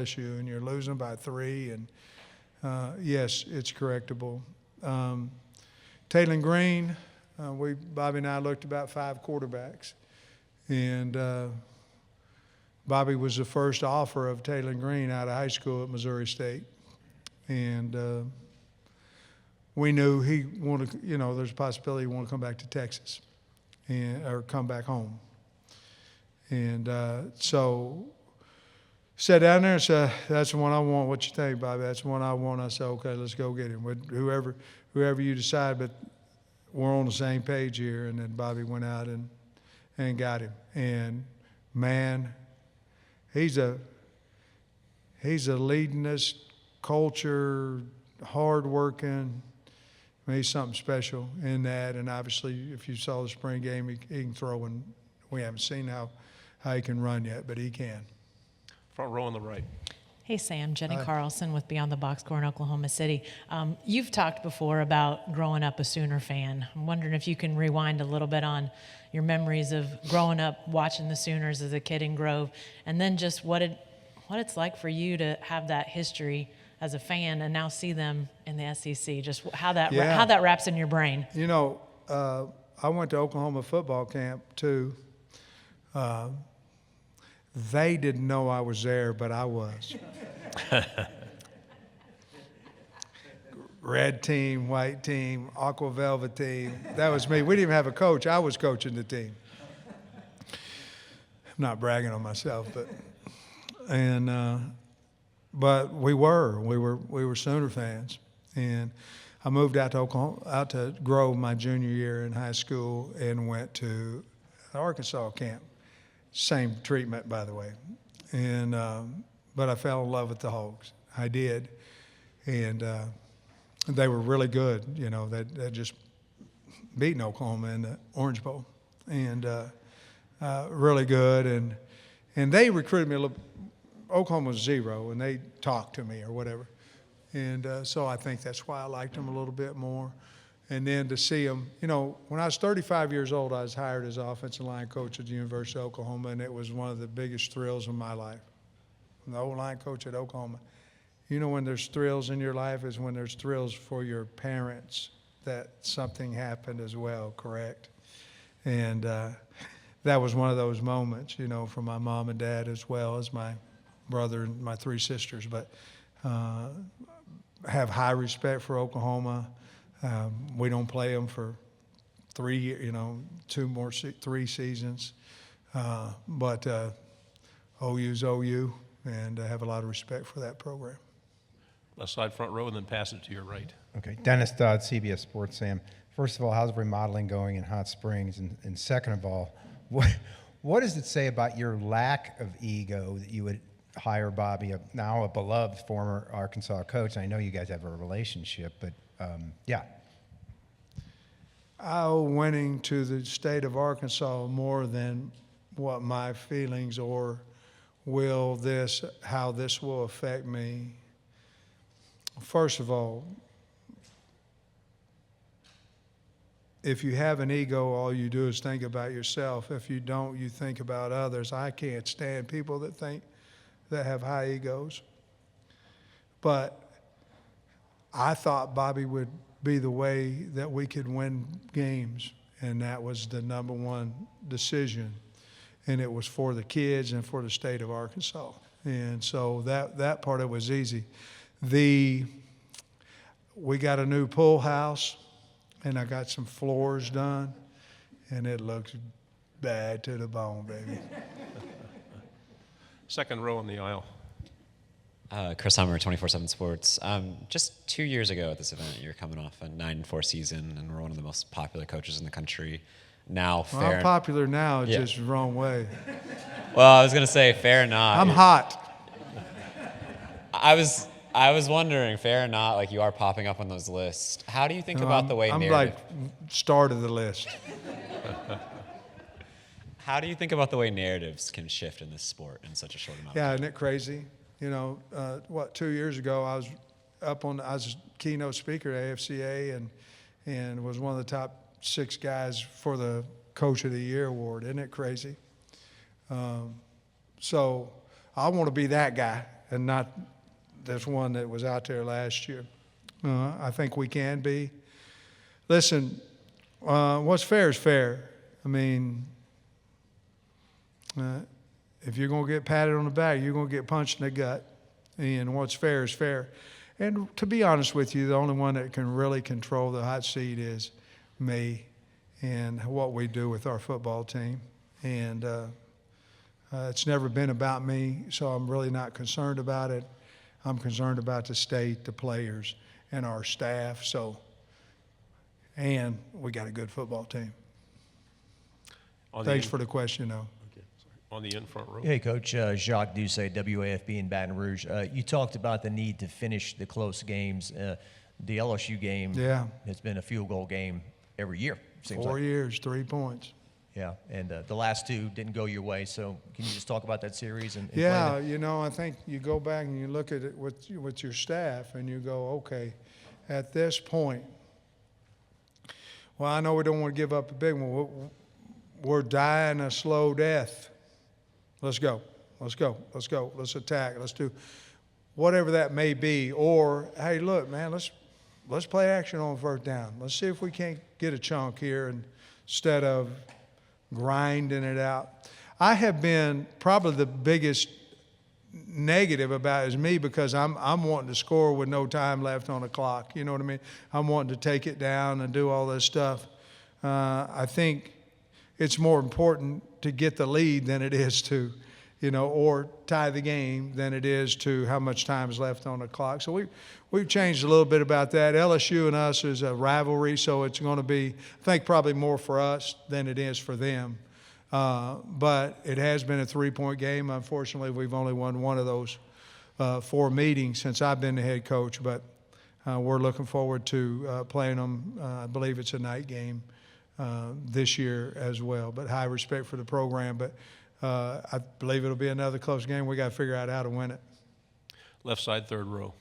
issue and you're losing by 3, and yes, it's correctable. Taylor Green, Bobby and I looked about 5 quarterbacks, and Bobby was the first offer of Taylor Green out of high school at Missouri State, and we knew he wanted, there's a possibility he wanted to come back to Texas or come back home. And so sat down there and said, that's the one I want. What you think, Bobby? That's the one I want. I said, okay, let's go get him. Whoever you decide, but we're on the same page here. And then Bobby went out and got him. And, man, he's a leadingist, culture, hard-working. I mean, he's something special in that. And obviously, if you saw the spring game, he can throw, and we haven't seen how he can run yet, but he can. Front row on the right. Hey, Sam. Jenny Hi. Carlson with Beyond the Box Score in Oklahoma City. You've talked before about growing up a Sooner fan. I'm wondering if you can rewind a little bit on your memories of growing up watching the Sooners as a kid in Grove, and then just what it's like for you to have that history as a fan and now see them in the SEC, just how that wraps in your brain. I went to Oklahoma football camp, too. They didn't know I was there, but I was. Red team, white team, aqua velvet team. That was me. We didn't even have a coach. I was coaching the team. I'm not bragging on myself, but we were Sooner fans. And I moved out to Grove my junior year in high school and went to Arkansas camp. Same treatment, by the way. And but I fell in love with the Hogs. I did. And they were really good. They just beaten Oklahoma in the Orange Bowl. And really good. And they recruited me a little. Oklahoma was 0, and they talked to me or whatever. And so I think that's why I liked them a little bit more. And then to see them, when I was 35 years old, I was hired as offensive line coach at the University of Oklahoma, and it was one of the biggest thrills of my life. I'm the O-line coach at Oklahoma. When there's thrills in your life is when there's thrills for your parents that something happened as well, correct? And that was one of those moments, for my mom and dad as well as my brother and my 3 sisters. But have high respect for Oklahoma. We don't play them for 3 years, 3 seasons. But OU's OU, and I have a lot of respect for that program. Left side front row, and then pass it to your right. Okay. Dennis Dodd, CBS Sports. Sam, first of all, how's remodeling going in Hot Springs? And second of all, what does it say about your lack of ego that you would hire Bobby, now a beloved former Arkansas coach? I know you guys have a relationship, but yeah. I owe winning to the state of Arkansas more than what my feelings or how this will affect me. First of all, if you have an ego, all you do is think about yourself. If you don't, you think about others. I can't stand people that have high egos. But I thought Bobby would be the way that we could win games, and that was the number one decision. And it was for the kids and for the state of Arkansas. And so that part of it was easy. We got a new pool house, and I got some floors done, and it looks bad to the bone, baby. Second row on the aisle. Chris Hummer, 24/7 Sports. Just 2 years ago at this event, you were coming off a 9-4 season, and we're one of the most popular coaches in the country. Now, Well, I'm popular now, just the wrong way. Well, I was going to say, fair or not. I'm hot. I was wondering, fair or not, like you are popping up on those lists. How do you think about the way I'm narrative... like start of the list. How do you think about the way narratives can shift in this sport in such a short amount of time? Yeah, isn't it crazy? 2 years ago, I was keynote speaker at AFCA and was one of the top 6 guys for the Coach of the Year award. Isn't it crazy? So I want to be that guy. and not this one that was out there last year. I think we can be. Listen, what's fair is fair. I mean, if you're going to get patted on the back, you're going to get punched in the gut. And what's fair is fair. And to be honest with you, the only one that can really control the hot seat is me and what we do with our football team. And it's never been about me, so I'm really not concerned about it. I'm concerned about the state, the players, and our staff. And we got a good football team. Thanks for the question, though. On the in front row. Hey, Coach. Jacques Doucet, WAFB in Baton Rouge. You talked about the need to finish the close games. The LSU game has been a field goal game every year. Seems 4 like. years, 3 points. Yeah, and the last two didn't go your way. So can you just talk about that series? And Yeah, plan you know, I think you go back and you look at it with your staff and you go, okay, at this point, well, I know we don't want to give up a big one. We're dying a slow death. Let's go. Let's go. Let's go. Let's attack. Let's do whatever that may be. Or, hey, look, man, let's play action on first down. Let's see if we can't get a chunk here instead of grinding it out. I have been probably the biggest negative about it is me because I'm wanting to score with no time left on the clock. You know what I mean? I'm wanting to take it down and do all this stuff. I think it's more important to get the lead than it is to, or tie the game than it is to how much time is left on the clock. So we've changed a little bit about that. LSU and us is a rivalry, so it's going to be, I think, probably more for us than it is for them. But it has been a 3-point game. Unfortunately, we've only won one of those 4 meetings since I've been the head coach. But we're looking forward to playing them. I believe it's a night game this year as well. But high respect for the program. But I believe it'll be another close game. We got to figure out how to win it. Left side, third row.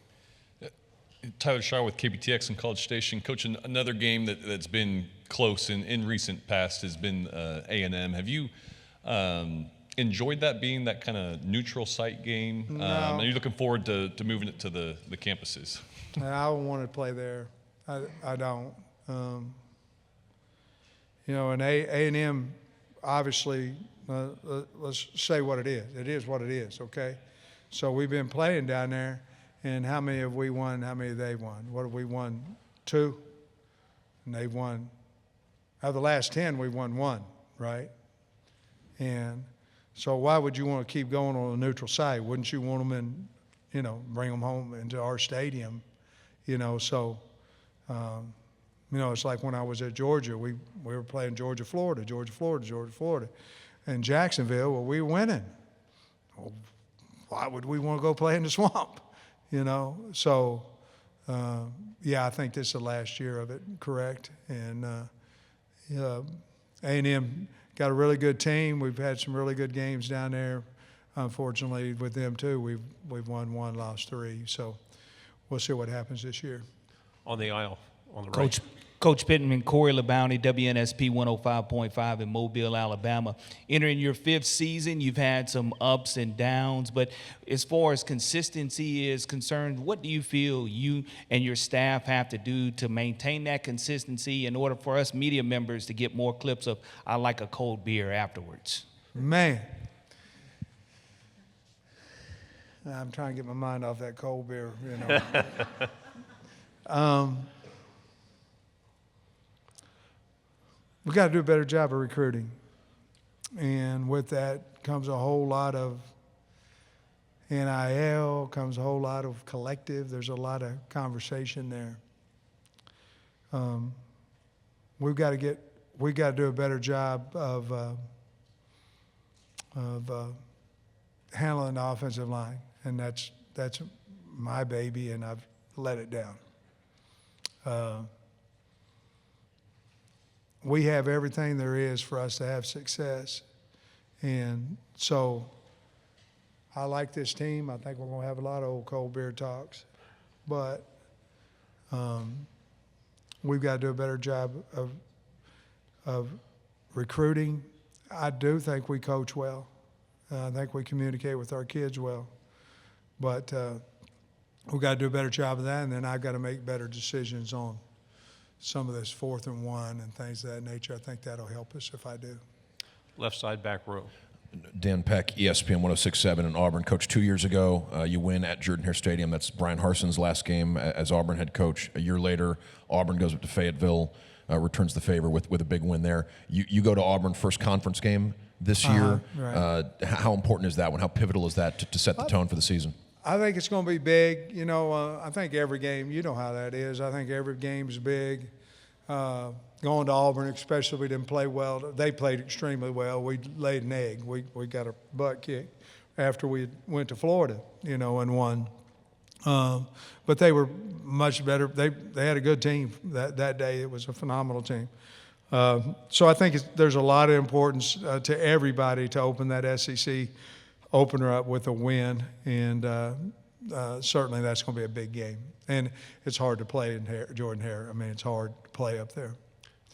Tyler Shaw with KBTX and College Station. Coach, another game that's been close in recent past has been A&M. Have you enjoyed that being that kind of neutral site game? No. Are you looking forward to moving it to the campuses? I don't want to play there. I don't. And A&M, obviously, let's say what it is. It is what it is, okay? So we've been playing down there, and how many have we won? How many have they won? What have we won? 2? And they've won. Out of the last 10, we've won 1, right? And so why would you want to keep going on a neutral site? Wouldn't you want them bring them home into our stadium? So, it's like when I was at Georgia, we were playing Georgia, Florida. In Jacksonville, well, we were winning. Well, why would we want to go play in the swamp? So, I think this is the last year of it, correct? And A&M got a really good team. We've had some really good games down there. Unfortunately, with them too, we've won 1, lost 3. So we'll see what happens this year. On the aisle, on the right. Coach Pittman, Corey LeBounty, WNSP 105.5 in Mobile, Alabama. Entering your 5th season, you've had some ups and downs, but as far as consistency is concerned, what do you feel you and your staff have to do to maintain that consistency in order for us media members to get more clips of "I like a cold beer" afterwards? Man. I'm trying to get my mind off that cold beer, We've got to do a better job of recruiting. And with that comes a whole lot of NIL, comes a whole lot of collective. There's a lot of conversation there. We've got to do a better job of handling the offensive line. And that's my baby, and I've let it down. We have everything there is for us to have success. And so I like this team. I think we're going to have a lot of old cold beer talks. But we've got to do a better job of recruiting. I do think we coach well. I think we communicate with our kids well. But we've got to do a better job of that, and then I've got to make better decisions on some of this 4th and 1 and things of that nature. I think that'll help us if I do. Left side, back row. Dan Peck, ESPN 106.7 in Auburn. Coach, 2 years ago, you win at Jordan-Hare Stadium. That's Brian Harson's last game as Auburn head coach. A year later, Auburn goes up to Fayetteville, returns the favor with a big win there. You go to Auburn, first conference game this year. Right. How important is that one? How pivotal is that to set the tone for the season? I think it's going to be big. You know, I think every game, you know how that is. I think every game is big. Going to Auburn, especially, we didn't play well. They played extremely well. We laid an egg. We got a butt kick after we went to Florida, you know, and won. But they were much better. They had a good team that day. It was a phenomenal team. So I think there's a lot of importance to everybody to open that SEC opener up with a win, and certainly that's going to be a big game. And it's hard to play in Jordan-Hare. I mean, it's hard to play up there.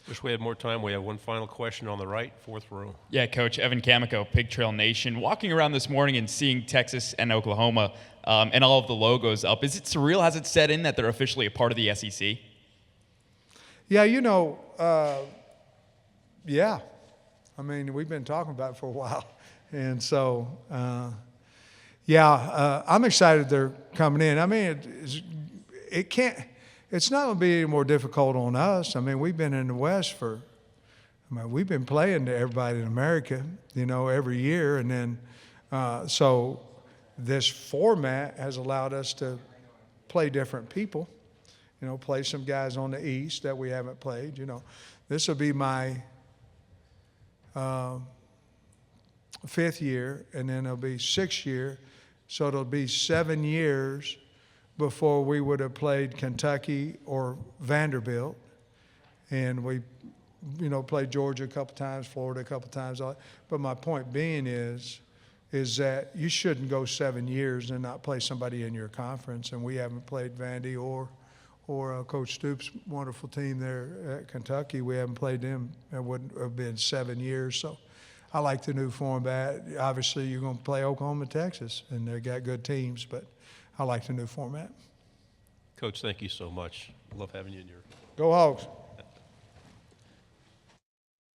Wish we had more time. We have one final question on the right, 4th row. Yeah, Coach. Evan Camico, Pig Trail Nation. Walking around this morning and seeing Texas and Oklahoma and all of the logos up, is it surreal? Has it set in that they're officially a part of the SEC? Yeah, you know, yeah. I mean, we've been talking about it for a while. And so, I'm excited they're coming in. I mean, it's not going to be any more difficult on us. I mean, we've been in the West we've been playing to everybody in America, you know, every year. And then, so this format has allowed us to play different people, you know, play some guys on the East that we haven't played. You know, this will be my 5th year, and then it'll be 6th year. So it'll be 7 years before we would have played Kentucky or Vanderbilt. And we, you know, played Georgia a couple times, Florida a couple times. But my point being is that you shouldn't go 7 years and not play somebody in your conference. And we haven't played Vandy or Coach Stoops' wonderful team there at Kentucky. We haven't played them. It wouldn't have been 7 years. So I like the new format. Obviously, you're going to play Oklahoma and Texas, and they got good teams, but I like the new format. Coach, thank you so much. Love having you in your. Go Hogs.